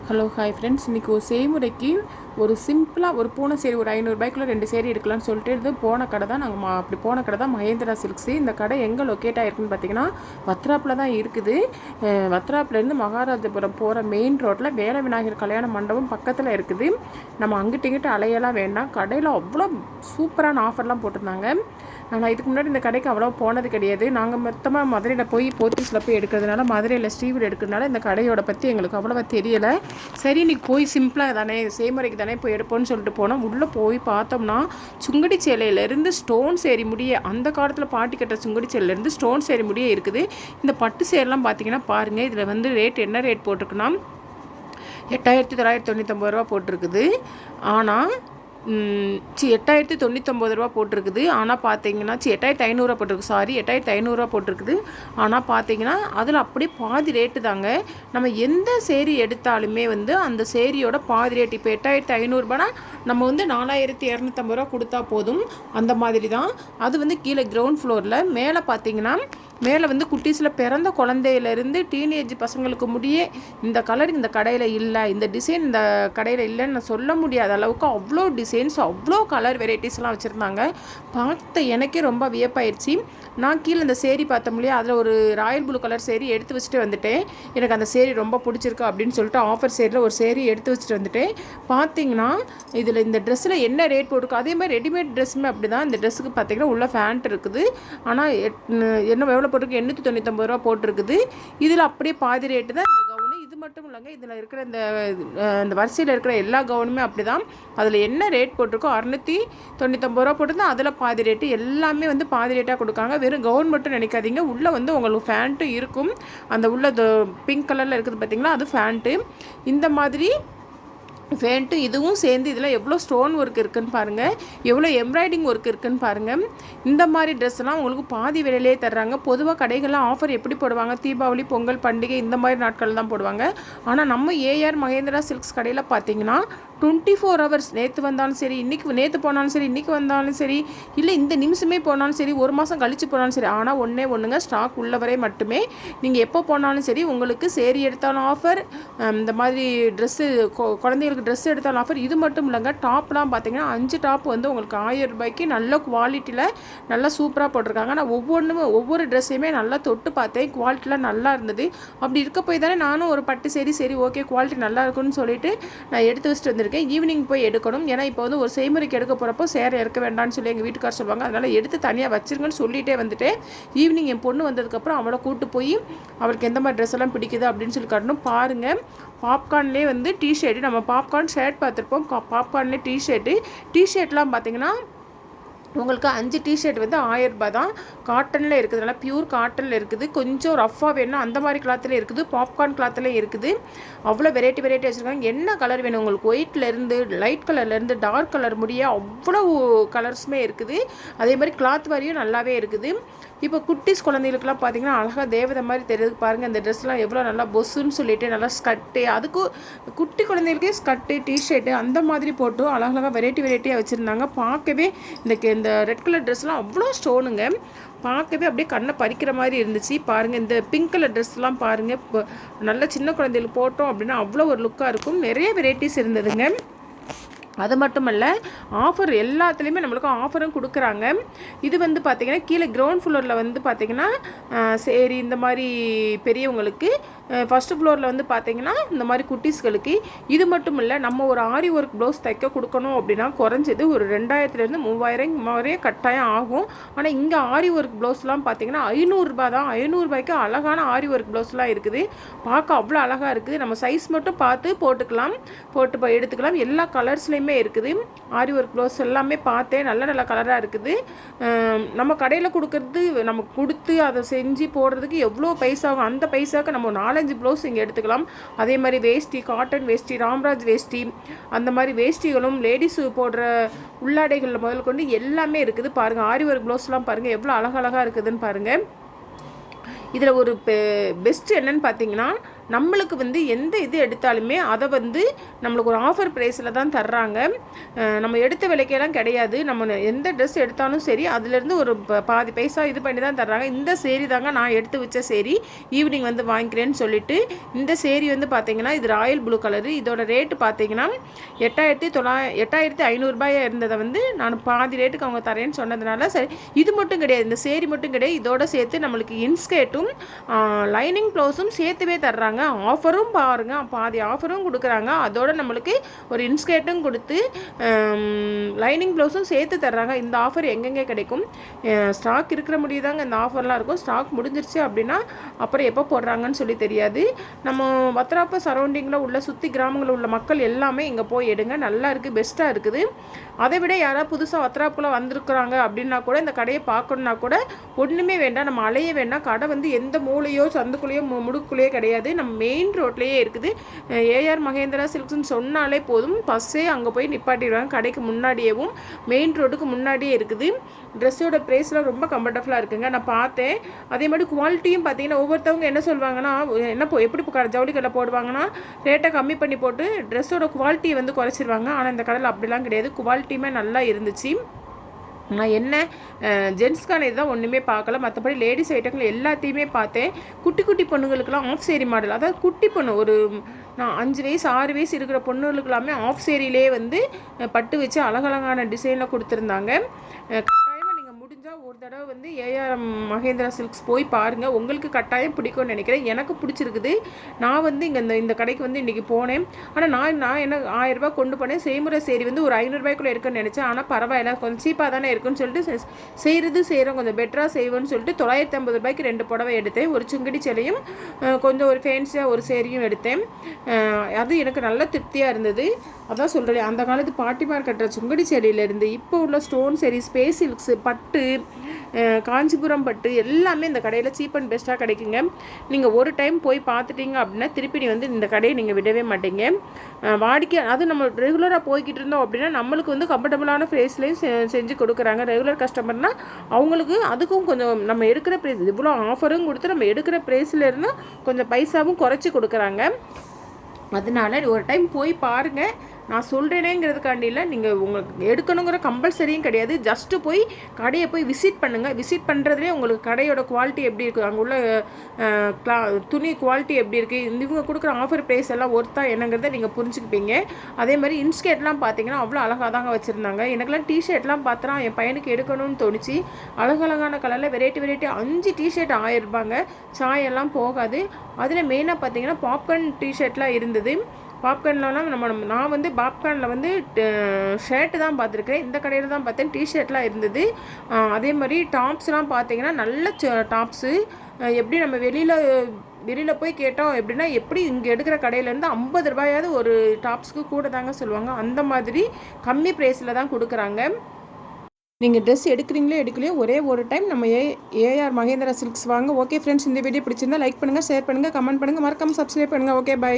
Hello hi friends, இன்றைக்கி ஒரு செய்முறைக்கு ஒரு சிம்பிளாக ஒரு பூனை சேரி ஒரு 500 ரூபாய்க்குள்ள 2 சேரி எடுக்கலாம்னு சொல்லிட்டு இது போன கடை தான். நாங்கள் அப்படி போன கடை தான் மகேந்திரா சில்க்ஸு. இந்த கடை எங்கே லொக்கேட் ஆகிருக்குன்னு பார்த்தீங்கன்னா வத்ராப்பில் தான் இருக்குது. வத்ராப்லேருந்து மகாராஜபுரம் போகிற மெயின் ரோட்டில் வேல விநாயகர் கல்யாண மண்டபம் பக்கத்தில் இருக்குது. நம்ம அங்கிட்டு இங்கிட்டு அலையெல்லாம் வேண்டாம். கடையில் அவ்வளோ சூப்பரான ஆஃபர்லாம் போட்டிருந்தாங்க. நான் இதுக்கு முன்னாடி இந்த கடைக்கு அவ்வளோ போனது கிடையாது. நாங்கள் மொத்தமாக மதுரையில் போய் போத்தீஸில் போய் எடுக்கிறதுனால, மதுரையில் ஸ்ரீவுட் எடுக்கிறதுனால இந்த கடையோட பற்றி எங்களுக்கு அவ்வளோவா தெரியலை. சரி, நீ போய் சிம்பிளாக தானே செய்முறைக்கு தானே போய் எடுப்போன்னு சொல்லிட்டு போனோம். உள்ளே போய் பார்த்தோம்னா சுங்கடி சேலையிலேருந்து ஸ்டோன் சேரி முடிய, அந்த காலத்தில் பாட்டி கட்ட சுங்கடி சேலையிலேருந்து ஸ்டோன் சேரி முடிய இருக்குது. இந்த பட்டு சேரெலாம் பார்த்தீங்கன்னா பாருங்கள், இதில் ரேட் என்ன ரேட் போட்டிருக்குன்னா 8,999 ரூபா போட்டிருக்குது. ஆனால் 8,099 ரூபா போட்டிருக்குது. ஆனால் பார்த்தீங்கன்னா 8,500 போட்டிருக்கு. சாரி, 8,500 போட்டிருக்குது. ஆனால் பார்த்தீங்கன்னா அதில் அப்படியே பாதி ரேட்டு தாங்க. நம்ம எந்த சேரீ எடுத்தாலுமே அந்த சேரீயோட பாதி ரேட். இப்போ 8,500 நம்ம 4,250 ரூபா கொடுத்தா போதும். அந்த மாதிரி தான் அது கீழே கிரவுண்ட் ஃப்ளோரில். மேலே பார்த்தீங்கன்னா மேலே குட்டீஸில் பிறந்த குழந்தையிலேருந்து டீனேஜ் பசங்களுக்கு முடியே இந்த கலர் இந்த கடையில் இல்லை, இந்த டிசைன் இந்த கடையில் இல்லைன்னு நான் சொல்ல முடியாத அளவுக்கு அவ்வளோ டிசைன்ஸ், அவ்வளோ கலர் வெரைட்டிஸ்லாம் வச்சுருந்தாங்க. பார்த்த எனக்கே ரொம்ப வியப்பாயிடுச்சு. நான் கீழே இந்த சேரீ பார்த்தோம் இல்லையா, அதில் ஒரு ராயல் ப்ளூ கலர் சேரீ எடுத்து வச்சுட்டு வந்துட்டேன். எனக்கு அந்த சேரீ ரொம்ப பிடிச்சிருக்கு அப்படின்னு சொல்லிட்டு ஆஃபர் சேரில் ஒரு சேரீ எடுத்து வச்சுட்டு வந்துட்டேன். பார்த்தீங்கன்னா இதில் இந்த ட்ரெஸ்ஸில் என்ன ரேட் போட்டிருக்கோ அதே மாதிரி ரெடிமேட் ட்ரெஸ்ஸுமே அப்படி தான். இந்த ட்ரெஸ்ஸுக்கு பார்த்தீங்கன்னா உள்ள ஃபேண்ட் இருக்குது. ஆனால் என்ன எவ்வளோ போட்டிருக்கு, 899 ரூபா போட்டிருக்குது. இதில் அப்படியே பாதி ரேட்டு தான் இந்த கவுனு. இது மட்டும் இல்லைங்க, இதில் இருக்கிற இந்த வரிசையில் இருக்கிற எல்லா கவுனுமே அப்படி தான். அதில் என்ன ரேட் போட்டிருக்கோ 699 ரூபா போட்டிருந்தா அதில் பாதி ரேட்டு. எல்லாமே பாதி ரேட்டாக கொடுக்காங்க. வெறும் கவுன் மட்டும் நினைக்காதீங்க, உள்ளே உங்களுக்கு ஃபேண்ட்டும் இருக்கும். அந்த உள்ள பிங்க் கலரில் இருக்குது பார்த்தீங்களா, அது ஃபேண்ட்டு. இந்த மாதிரி ஃபேண்ட்டு இதுவும் சேர்ந்து இதில் எவ்வளோ ஸ்டோன் ஒர்க் இருக்குதுன்னு பாருங்கள், எவ்வளோ எம்ப்ராய்டிங் ஒர்க் இருக்குதுன்னு பாருங்கள். இந்த மாதிரி ட்ரெஸ்லாம் உங்களுக்கு பாதி விலையிலே தர்றாங்க. பொதுவாக கடைகள்லாம் ஆஃபர் எப்படி போடுவாங்க, தீபாவளி, பொங்கல் பண்டிகை இந்த மாதிரி நாட்கள் தான் போடுவாங்க. ஆனால் நம்ம ஏஆர் மகேந்திரா சில்க்ஸ் கடையில் பார்த்தீங்கன்னா 24 ஹவர்ஸ், நேற்று வந்தாலும் சரி, நேற்று போனாலும் சரி, இன்றைக்கி வந்தாலும் சரி, இல்லை இந்த நிமிஷமே போனாலும் சரி, ஒரு மாதம் கழித்து போனாலும் சரி, ஆனால் ஒன்றுங்க, ஸ்டாக் உள்ளவரை மட்டுமே. நீங்கள் எப்போ போனாலும் சரி உங்களுக்கு சேரீ எடுத்தாலும் ஆஃபர், இந்த மாதிரி ட்ரெஸ்ஸு குழந்தைங்களுக்கு ட்ரெஸ் எடுத்தாலும் ஆஃபர். இது மட்டும் இல்லைங்க, டாப்லாம் பார்த்தீங்கன்னா 5 டாப் உங்களுக்கு 1000 ரூபாய்க்கு நல்ல குவாலிட்டியில் நல்லா சூப்பராக போட்டிருக்காங்க. நான் ஒவ்வொரு ட்ரெஸ்ஸையுமே நல்லா தொட்டு பார்த்தேன், குவாலிட்டிலாம் நல்லா இருந்தது. அப்படி இருக்க போய் தானே நானும் ஒரு பட்டு சரி ஓகே குவாலிட்டி நல்லா இருக்குன்னு சொல்லிட்டு நான் எடுத்து வச்சுட்டு வந்திருக்கேன். ஈவினிங் போய் எடுக்கணும். ஏன்னா இப்போ ஒரு செய்முறைக்கு எடுக்க போகிறப்போ சேரை இறக்க வேண்டாம்னு சொல்லி எங்கள் வீட்டுக்கார் சொல்லுவாங்க. அதனால் எடுத்து தனியாக வச்சிருங்கன்னு சொல்லிகிட்டே வந்துட்டேன். ஈவினிங் என் பொண்ணு வந்ததுக்கப்புறம் அவளை கூப்பிட்டு போய் அவளுக்கு எந்த மாதிரி ட்ரெஸ் எல்லாம் பிடிக்குது அப்படின்னு சொல்லி காட்டணும். பாருங்கள், பாப்கார்ன்லேயே டிஷர்ட்டு, நம்ம பாப்கார்ன் ஷர்ட் பார்த்துருப்போம், பாப்கார்ன்லேயே டிஷர்ட்லாம் பார்த்தீங்கன்னா உங்களுக்கு 5 டிஷர்ட் 1000 ரூபாய் தான். காட்டனில் இருக்குது, நல்லா பியூர் காட்டனில் இருக்குது. கொஞ்சம் ரஃப்பாக வேணும் அந்த மாதிரி கிளாத்தில் இருக்குது, பாப்கார்ன் கிளாத்தில் இருக்குது. அவ்வளோ வெரைட்டி வச்சுருக்காங்க. என்ன கலர் வேணும் உங்களுக்கு, ஒயிட்லேருந்து லைட் கலர்லேருந்து டார்க் கலர் முடிய அவ்வளோ கலர்ஸுமே இருக்குது. அதே மாதிரி கிளாத் வாரியும் நல்லாவே இருக்குது. இப்போ குட்டீஸ் குழந்தைகளுக்குலாம் பார்த்தீங்கன்னா அழகாக தேவதை மாதிரி தெரியுது பாருங்கள். இந்த ட்ரெஸ்லாம் எவ்வளோ நல்லா பொஸ்ஸுன்னு சொல்லிட்டு நல்லா ஸ்கட்டு, அதுக்கு குட்டி குழந்தைகளுக்கே ஸ்கட்டு டிஷர்ட்டு அந்த மாதிரி போட்டு அழகாக வெரைட்டியாக வச்சுருந்தாங்க. பார்க்கவே இந்த ரெட் கலர் ட்ரெஸ்லாம் அவ்வளோ ஸ்டோனுங்க, பார்க்கவே அப்படியே கண்ணை பறிக்கிற மாதிரி இருந்துச்சு. பாருங்கள், இந்த பிங்க் கலர் ட்ரெஸ்லாம் பாருங்கள், இப்போ நல்ல சின்ன குழந்தைகளுக்கு போட்டோம் அப்படின்னா அவ்வளோ ஒரு லுக்காக இருக்கும். நிறைய வெரைட்டிஸ் இருந்ததுங்க. அது மட்டும் இல்லை, ஆஃபர் எல்லாத்துலேயுமே நம்மளுக்கு ஆஃபரும் கொடுக்குறாங்க. இது பார்த்திங்கன்னா கீழே கிரவுண்ட் ஃப்ளோரில் பார்த்திங்கன்னா சரி இந்த மாதிரி பெரியவங்களுக்கு, ஃபஸ்ட்டு ஃப்ளோரில் பார்த்திங்கன்னா இந்த மாதிரி குட்டீஸ்களுக்கு. இது மட்டும் இல்லை, நம்ம ஒரு ஆரி ஒர்க் ப்ளவுஸ் தைக்க கொடுக்கணும் அப்படின்னா குறைஞ்சது ஒரு 2000 3000 மாதிரியே கட்டாயம் ஆகும். ஆனால் இங்கே ஆரி ஒர்க் ப்ளவுஸ்லாம் பார்த்திங்கன்னா 500 ரூபாய் தான். 500 ரூபாய்க்கு அழகான ஆரி ஒர்க் ப்ளவுஸ்லாம் இருக்குது. பார்க்க அவ்வளோ அழகாக இருக்குது. நம்ம சைஸ் மட்டும் பார்த்து போட்டு எடுத்துக்கலாம். எல்லா கலர்ஸ்லேயுமே இருக்குது. ஆரி ஒர்க் ப்ளவுஸ் எல்லாமே பார்த்தேன், நல்ல கலராக இருக்குது. நம்ம கடையில் கொடுக்கறது, நம்ம கொடுத்து அதை செஞ்சு போடுறதுக்கு எவ்வளோ பைசா ஆகும், அந்த பைசாவுக்கு நம்ம 4-5 ப்ளவுஸ் இங்கே எடுத்துக்கலாம். அதே மாதிரி வேஷ்டி, காட்டன் வேஷ்டி, ராம்ராஜ் வேஷ்டி, அந்த மாதிரி வேஷ்டிகளும் லேடிஸு போடுற உள்ளாடைகளில் முதல் கொண்டு எல்லாமே இருக்குது. பாருங்கள், ஆரி ஒர்க் ப்ளவுஸ்லாம் பாருங்கள் எவ்வளோ அழகழகாக இருக்குதுன்னு பாருங்கள். இதில் ஒரு பெஸ்ட்டு என்னன்னு பார்த்தீங்கன்னா, நம்மளுக்கு வந்து எந்த இது எடுத்தாலுமே அதை வந்து நம்மளுக்கு ஒரு ஆஃபர் ப்ரைஸில் தான் தர்றாங்க. நம்ம எடுத்த விலைக்கெல்லாம் கிடையாது. நம்ம எந்த ட்ரெஸ் எடுத்தாலும் சரி அதுலேருந்து ஒரு பாதி பைசா இது பண்ணி தான் தர்றாங்க. இந்த சேரீ தாங்க நான் எடுத்து வச்ச சேரீ, ஈவினிங் வந்து வாங்கிக்கிறேன்னு சொல்லிட்டு. இந்த சேரீ வந்து பார்த்தீங்கன்னா இது ராயல் ப்ளூ கலரு. இதோட ரேட்டு பார்த்தீங்கன்னா 8,500 இருந்ததை வந்து நான் பாதி ரேட்டுக்கு அவங்க தரேன்னு சொன்னதுனால சரி. இது மட்டும் கிடையாது, இந்த சேரீ மட்டும் கிடையாது, இதோட சேர்த்து நம்மளுக்கு இன்ஸ்கேர்ட்டும் லைனிங் ப்ளவுஸும் சேர்த்துவே தர்றாங்க. ஆஃபரும் பாருங்கள், பாதி ஆஃபரும் கொடுக்குறாங்க. அதோட நம்மளுக்கு ஒரு இன்ஸ்கேர்ட்டும் கொடுத்து லைனிங் ப்ளவுஸும் சேர்த்து தர்றாங்க. இந்த ஆஃபர் எங்கெங்கே கிடைக்கும்? ஸ்டாக் இருக்கிற முடியுதாங்க இந்த ஆஃபர்லாம் இருக்கும். ஸ்டாக் முடிஞ்சிருச்சு அப்படின்னா அப்புறம் எப்போ போடுறாங்கன்னு சொல்லி தெரியாது. நம்ம வத்திராப்ப சரௌண்டிங்கில் உள்ள சுற்றி கிராமங்களில் உள்ள மக்கள் எல்லாமே இங்கே போய் எடுங்க, நல்லா இருக்குது, பெஸ்ட்டாக இருக்குது. அதை விட யாராவது புதுசாக வத்திராப்புக்குள்ளே வந்திருக்குறாங்க அப்படின்னா கூட இந்த கடையை பார்க்கணுன்னா கூட ஒன்றுமே வேண்டாம், நம்ம அலைய வேண்டாம். கடை வந்து எந்த மூலையோ சந்துக்குள்ளேயோ முடுக்குள்ளேயோ கிடையாது, நம்ம மெயின் ரோட்லேயே இருக்குது. ஏஆர் மகேந்திரா சில்க்ஸ்ன்னு சொன்னாலே போதும், பஸ்ஸே அங்கே போய் நிப்பாட்டிடுவாங்க. கடைக்கு முன்னாடியேவும் மெயின் ரோட்டுக்கு முன்னாடியே இருக்குது. ட்ரெஸ்ஸோட ப்ரைஸ்லாம் ரொம்ப கம்ஃபர்டபுளாக இருக்குங்க, நான் பார்த்தேன். அதே மாதிரி குவாலிட்டியும் பார்த்தீங்கன்னா ஒவ்வொருத்தவங்க என்ன சொல்லுவாங்கன்னா, எப்படி ஜவுளி கடை போடுவாங்கன்னா ரேட்டை கம்மி பண்ணி போட்டு ட்ரெஸ்ஸோட குவாலிட்டியை வந்து குறைச்சிருவாங்க. ஆனால் இந்த கடையில் அப்படிலாம் கிடையாது, குவாலிட்டியுமே நல்லா இருந்துச்சு. நான் என்ன ஜென்ஸ்க்கான இதுதான் ஒன்றுமே பார்க்கல, மற்றபடி லேடிஸ் ஐட்டங்கள் எல்லாத்தையுமே பார்த்தேன். குட்டி குட்டி பொண்ணுங்களுக்கெல்லாம் ஆஃப் சேரீ மாடல், அதாவது குட்டி பொண்ணு ஒரு 5 வயசு 6 வயசு இருக்கிற பொண்ணுகளுக்கு எல்லாமே ஆஃப் சேரீலே வந்து பட்டு வச்சு அழகழகான டிசைனில் கொடுத்துருந்தாங்க. ஒரு தடவை வந்து ஏஆர் மகேந்திரா சில்க்ஸ் போய் பாருங்கள், உங்களுக்கு கட்டாயம் பிடிக்கும்னு நினைக்கிறேன். எனக்கு பிடிச்சிருக்குது. நான் வந்து இங்கே இந்த கடைக்கு வந்து இன்றைக்கி போனேன். ஆனால் நான் என்ன 1000 ரூபா கொண்டு போனேன். செய்முறை சேரீ வந்து ஒரு 500 ரூபாய்க்குள்ளே இருக்குன்னு நினச்சேன். ஆனால் பரவாயில்ல, கொஞ்சம் சீப்பாக தானே இருக்குன்னு சொல்லிட்டு செய்கிறோம், கொஞ்சம் பெட்டராக செய்வோன்னு சொல்லிட்டு 950 ரூபாய்க்கு 2 புடவை எடுத்தேன். ஒரு சுங்கடி சேலையும் கொஞ்சம் ஒரு ஃபேன்ஸியாக ஒரு சேரீயும் எடுத்தேன். அது எனக்கு நல்ல திருப்தியாக இருந்தது. அதான் சொல்கிறேன், அந்த காலத்து பாட்டிமார் கட்டுற சுங்கடி சேலையிலேருந்து இப்போ உள்ள ஸ்டோன் சேரீ, ஸ்பேஸ் சில்க்ஸு, பட்டு, காஞ்சிபுரம் பட்டு எல்லாமே இந்த கடையில் சீப் அண்ட் பெஸ்ட்டாக கிடைக்குங்க. நீங்கள் ஒரு டைம் போய் பார்த்துட்டீங்க அப்படின்னா திருப்பி வந்து இந்த கடையை நீங்கள் விடவே மாட்டீங்க. அது நம்ம ரெகுலராக போய்கிட்டு இருந்தோம் அப்படின்னா நம்மளுக்கு வந்து கம்ஃபர்டபுளான ப்ரைஸ்லேயும் செஞ்சு கொடுக்குறாங்க. ரெகுலர் கஸ்டமர்னால் அவங்களுக்கு அதுக்கும் கொஞ்சம் நம்ம எடுக்கிற ப்ரைஸ் இவ்வளோ ஆஃபரும் கொடுத்து நம்ம எடுக்கிற ப்ரைஸ்லேருந்து கொஞ்சம் பைசாவும் குறைச்சி கொடுக்குறாங்க. அதனால ஒரு டைம் போய் பாருங்கள். நான் சொல்கிறேனேங்கிறதுக்காண்டி இல்லை, நீங்கள் உங்களுக்கு எடுக்கணுங்கிற கம்பல்சரியும் கிடையாது. ஜஸ்ட்டு போய் கடையை போய் விசிட் பண்ணுங்கள். விசிட் பண்ணுறதுலேயே உங்களுக்கு கடையோட குவாலிட்டி எப்படி இருக்குது, அங்கே உள்ள துணி குவாலிட்டி எப்படி இருக்குது, இவங்க கொடுக்குற ஆஃபர் ப்ரைஸ் எல்லாம் ஒர்த்தா என்னங்கிறத நீங்கள் புரிஞ்சுக்குப்பீங்க. அதே மாதிரி இன்ஸ்கேர்ட்லாம் பார்த்தீங்கன்னா அவ்வளோ அழகாக தாங்க வச்சுருந்தாங்க. எனக்குலாம் டிஷர்ட்லாம் பார்த்தா என் பையனுக்கு எடுக்கணும்னு தோணுச்சு. அழகழகான கலரில் வெரைட்டி 5 டிஷர்ட் 1000 ரூபாங்க. சாயெல்லாம் போகாது. அதில் மெயினாக பார்த்தீங்கன்னா பாப்கார்ன் டிஷர்ட்லாம் இருந்தது. பாப்கார்ன்லாம் நான் வந்து பாப்கார்னில் வந்து ஷர்ட்டு தான் பார்த்துருக்கேன். இந்த கடையில் தான் பார்த்தேன் டிஷர்ட்லாம் இருந்தது. அதே மாதிரி டாப்ஸ்லாம் பார்த்தீங்கன்னா நல்ல டாப்ஸு. எப்படி நம்ம வெளியில் போய் கேட்டோம் எப்படின்னா, எப்படி இங்கே எடுக்கிற கடையிலேருந்து 50 ரூபாயாவது ஒரு டாப்ஸ்க்கு கூட தாங்க சொல்லுவாங்க. அந்த மாதிரி கம்மி ப்ரைஸில் தான் கொடுக்குறாங்க. நீங்கள் ட்ரெஸ் எடுக்கலையோ ஒரே ஒரு டைம் நம்ம ஏஆர் மகேந்திரா சில்க்ஸ் வாங்க. ஓகே ஃப்ரெண்ட்ஸ், இந்த வீடியோ பிடிச்சிருந்தா லைக் பண்ணுங்கள், ஷேர் பண்ணுங்கள், கமெண்ட் பண்ணுங்கள், மறக்காமல் சப்ஸ்கிரைப் பண்ணுங்கள். Okay, by.